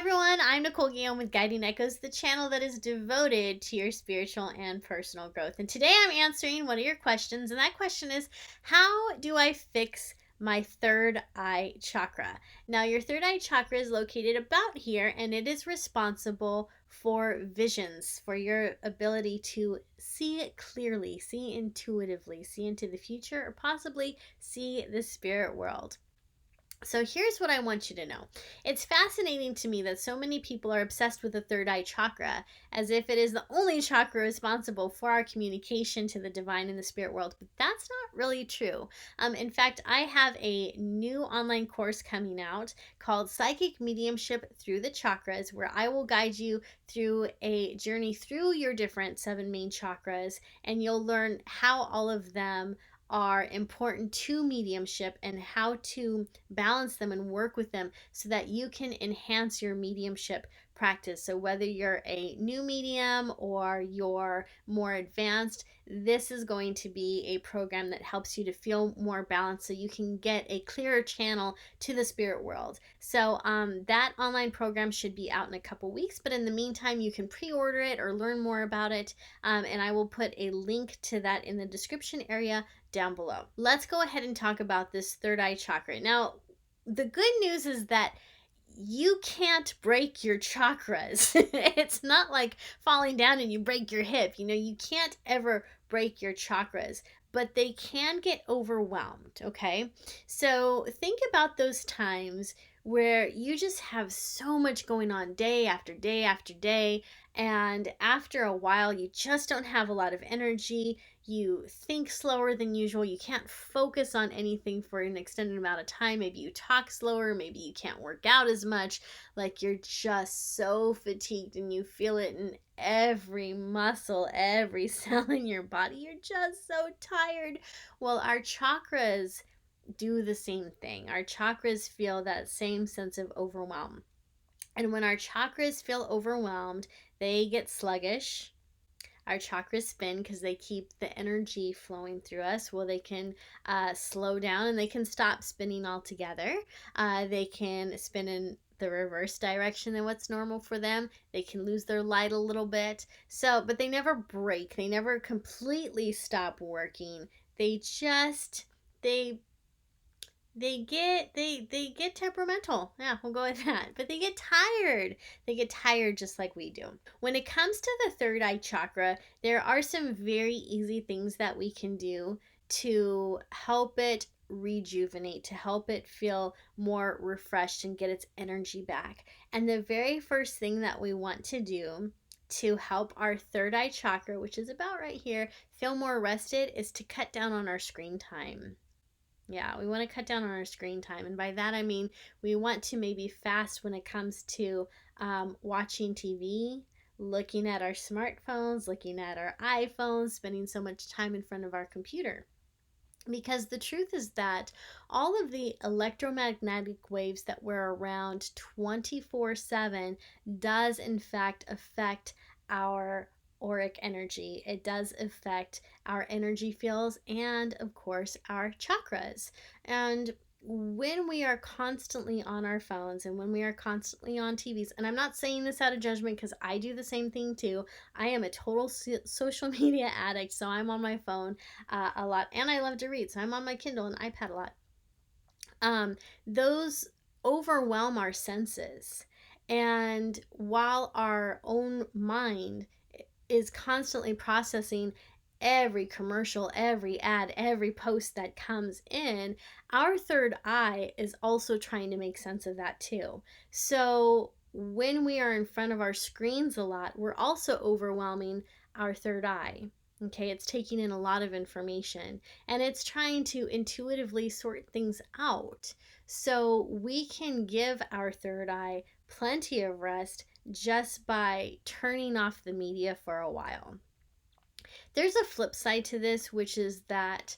everyone, I'm Nicole Guillaume with Guiding Echoes, the channel that is devoted to your spiritual and personal growth. And today I'm answering one of your questions, and that question is, how do I fix my third eye chakra? Now, your third eye chakra is located about here, and it is responsible for visions, for your ability to see clearly, see intuitively, see into the future, or possibly see the spirit world. So here's what I want you to know. It's fascinating to me that so many people are obsessed with the third eye chakra as if it is the only chakra responsible for our communication to the divine and the spirit world, but that's not really true. In fact, I have a new online course coming out called Psychic Mediumship Through the Chakras, where I will guide you through a journey through your different 7 main chakras, and you'll learn how all of them are important to mediumship and how to balance them and work with them so that you can enhance your mediumship practice. So whether you're a new medium or you're more advanced, this is going to be a program that helps you to feel more balanced so you can get a clearer channel to the spirit world. So that online program should be out in a couple weeks, but in the meantime, you can pre-order it or learn more about it, and I will put a link to that in the description area down below. Let's go ahead and talk about this third eye chakra. Now, the good news is that you can't break your chakras. It's not like falling down and you break your hip. You can't ever break your chakras, but they can get overwhelmed, okay? So think about those times where you just have so much going on day after day after day, and after a while, you just don't have a lot of energy. You think slower than usual. You can't focus on anything for an extended amount of time. Maybe you talk slower. Maybe you can't work out as much. Like you're just so fatigued and you feel it in every muscle, every cell in your body. You're just so tired. Well, our chakras do the same thing. Our chakras feel that same sense of overwhelm. And when our chakras feel overwhelmed, they get sluggish. Our chakras spin because they keep the energy flowing through us. Well, they can slow down and they can stop spinning altogether. They can spin in the reverse direction than what's normal for them. They can lose their light a little bit. But they never break. They never completely stop working. They just, they get temperamental. Yeah, we'll go with that. But they get tired. They get tired just like we do. When it comes to the third eye chakra, there are some very easy things that we can do to help it rejuvenate, to help it feel more refreshed and get its energy back. And the very first thing that we want to do to help our third eye chakra, which is about right here, feel more rested, is to cut down on our screen time. Yeah, we want to cut down on our screen time. And by that, I mean we want to maybe fast when it comes to watching TV, looking at our smartphones, looking at our iPhones, spending so much time in front of our computer. Because the truth is that all of the electromagnetic waves that we're around 24/7 does in fact affect our auric energy. It does affect our energy fields and, of course, our chakras. And when we are constantly on our phones and when we are constantly on TVs, and I'm not saying this out of judgment because I do the same thing too. I am a total social media addict, so I'm on my phone a lot, and I love to read, so I'm on my Kindle and iPad a lot. Those overwhelm our senses. And while our own mind is constantly processing every commercial, every ad, every post that comes in, our third eye is also trying to make sense of that too. So when we are in front of our screens a lot, we're also overwhelming our third eye. Okay, it's taking in a lot of information and it's trying to intuitively sort things out. So we can give our third eye plenty of rest just by turning off the media for a while. There's a flip side to this, which is that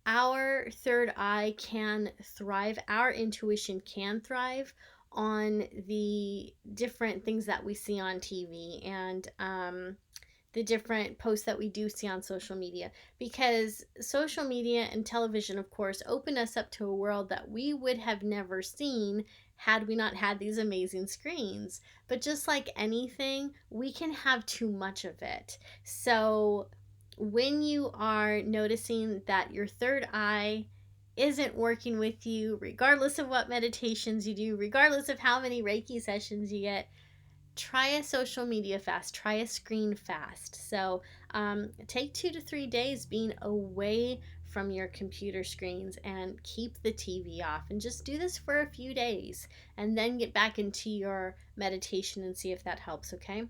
our third eye can thrive, our intuition can thrive on the different things that we see on TV and the different posts that we do see on social media, because social media and television, of course, open us up to a world that we would have never seen had we not had these amazing screens. But just like anything, we can have too much of it. So when you are noticing that your third eye isn't working with you, regardless of what meditations you do, regardless of how many Reiki sessions you get, try a social media fast, try a screen fast. So take 2 to 3 days being away from your computer screens and keep the TV off, and just do this for a few days and then get back into your meditation and see if that helps, okay?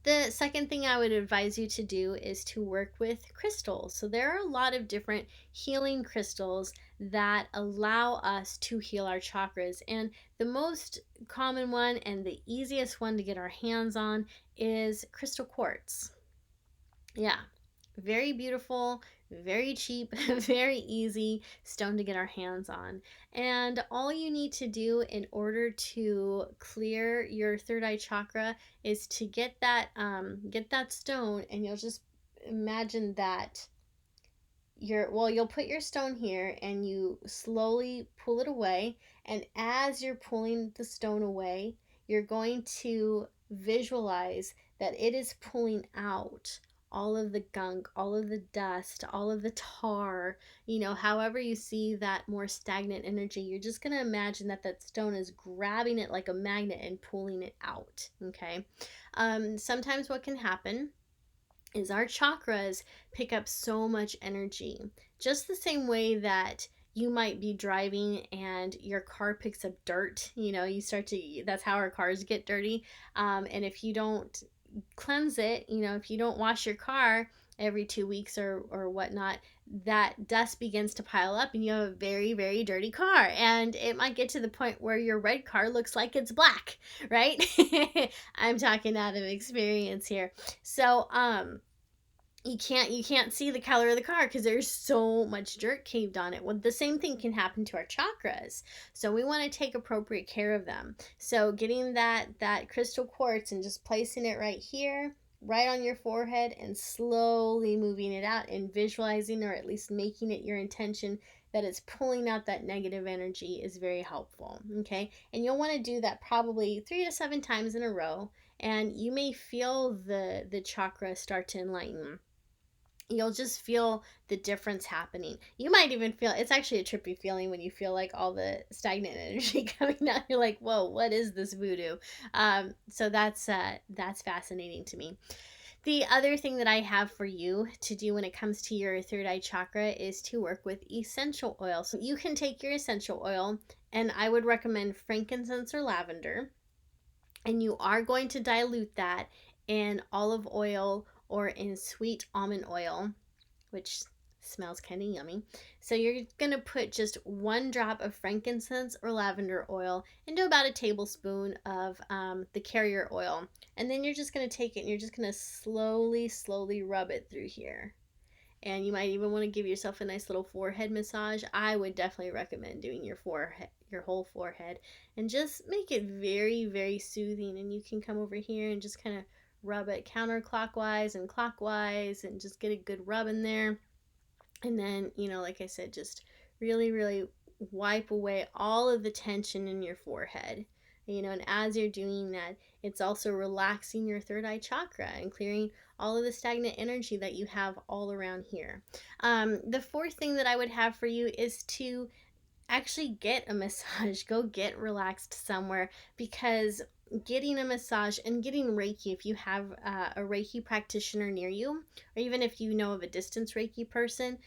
The second thing I would advise you to do is to work with crystals. So there are a lot of different healing crystals that allow us to heal our chakras. And the most common one and the easiest one to get our hands on is crystal quartz. Yeah, very beautiful, very cheap, very easy stone to get our hands on. And all you need to do in order to clear your third eye chakra is to get that stone, and you'll just imagine that you'll put your stone here and you slowly pull it away, and as you're pulling the stone away, you're going to visualize that it is pulling out all of the gunk, all of the dust, all of the tar, however you see that more stagnant energy. You're just going to imagine that that stone is grabbing it like a magnet and pulling it out. Okay. Sometimes what can happen is our chakras pick up so much energy. Just the same way that you might be driving and your car picks up dirt, that's how our cars get dirty. And if you don't cleanse it, if you don't wash your car every 2 weeks or whatnot, that dust begins to pile up and you have a very, very dirty car. And it might get to the point where your red car looks like it's black, right? I'm talking out of experience here. So, you can't see the color of the car because there's so much dirt caved on it. Well, the same thing can happen to our chakras, so we want to take appropriate care of them. So getting that crystal quartz and just placing it right here, right on your forehead, and slowly moving it out and visualizing, or at least making it your intention, that it's pulling out that negative energy is very helpful. Okay, and you'll want to do that probably 3 to 7 times in a row, and you may feel the chakra start to enlighten. You'll just feel the difference happening. You might even feel, it's actually a trippy feeling when you feel like all the stagnant energy coming out. You're like, whoa, what is this voodoo? So that's fascinating to me. The other thing that I have for you to do when it comes to your third eye chakra is to work with essential oil. So you can take your essential oil, and I would recommend frankincense or lavender, and you are going to dilute that in olive oil or in sweet almond oil, which smells kind of yummy. So you're going to put just 1 drop of frankincense or lavender oil into about a tablespoon of the carrier oil. And then you're just going to take it and you're just going to slowly, slowly rub it through here. And you might even want to give yourself a nice little forehead massage. I would definitely recommend doing your forehead, your whole forehead, and just make it very, very soothing. And you can come over here and just kind of rub it counterclockwise and clockwise and just get a good rub in there. And then, like I said, just really, really wipe away all of the tension in your forehead. And as you're doing that, it's also relaxing your third eye chakra and clearing all of the stagnant energy that you have all around here. The fourth thing that I would have for you is to actually get a massage. Go get relaxed somewhere, because getting a massage and getting Reiki, if you have a Reiki practitioner near you, or even if you know of a distance Reiki person,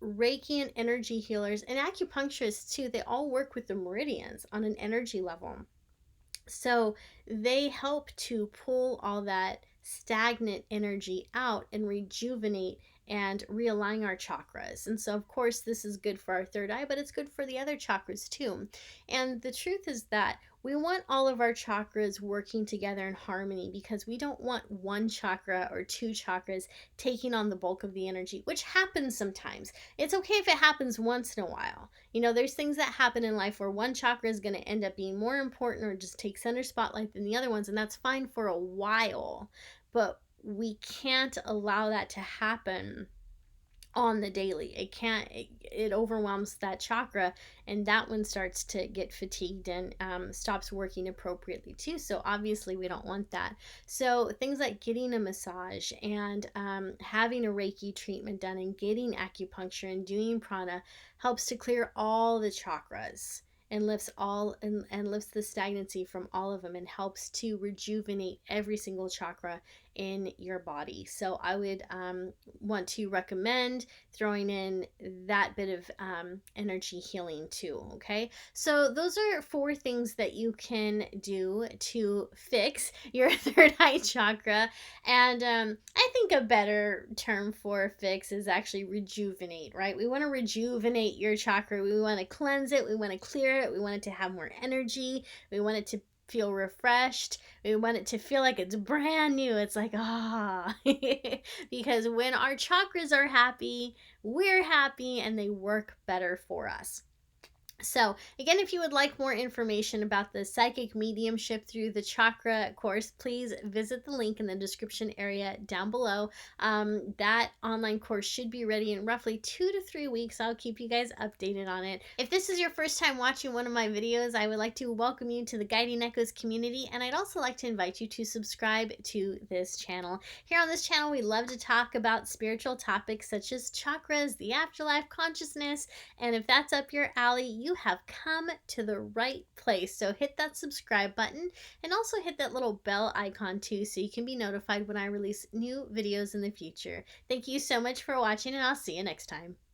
Reiki and energy healers and acupuncturists too, they all work with the meridians on an energy level. So they help to pull all that stagnant energy out and rejuvenate and realign our chakras. And so, of course, this is good for our third eye, but it's good for the other chakras too. And the truth is that we want all of our chakras working together in harmony, because we don't want one chakra or 2 chakras taking on the bulk of the energy, which happens sometimes. It's okay if it happens once in a while. There's things that happen in life where one chakra is going to end up being more important or just take center spotlight than the other ones, and that's fine for a while. But we can't allow that to happen on the daily. It overwhelms that chakra, and that one starts to get fatigued and stops working appropriately too. So obviously we don't want that. So things like getting a massage and having a Reiki treatment done and getting acupuncture and doing prana helps to clear all the chakras and lifts the stagnancy from all of them and helps to rejuvenate every single chakra in your body. So I would want to recommend throwing in that bit of energy healing too. Okay, so those are 4 things that you can do to fix your third eye chakra. And I think a better term for fix is actually rejuvenate, right? We want to rejuvenate your chakra. We want to cleanse it. We want to clear it. We want it to have more energy. We want it to feel refreshed. We want it to feel like it's brand new. It's like, ah. Because when our chakras are happy, we're happy and they work better for us. So, again, if you would like more information about the psychic mediumship through the chakra course, please visit the link in the description area down below. That online course should be ready in roughly 2 to 3 weeks. I'll keep you guys updated on it. If this is your first time watching one of my videos, I would like to welcome you to the Guiding Echoes community, and I'd also like to invite you to subscribe to this channel. Here on this channel, we love to talk about spiritual topics such as chakras, the afterlife, consciousness, and if that's up your alley, you have come to the right place. So hit that subscribe button and also hit that little bell icon too so you can be notified when I release new videos in the future. Thank you so much for watching, and I'll see you next time.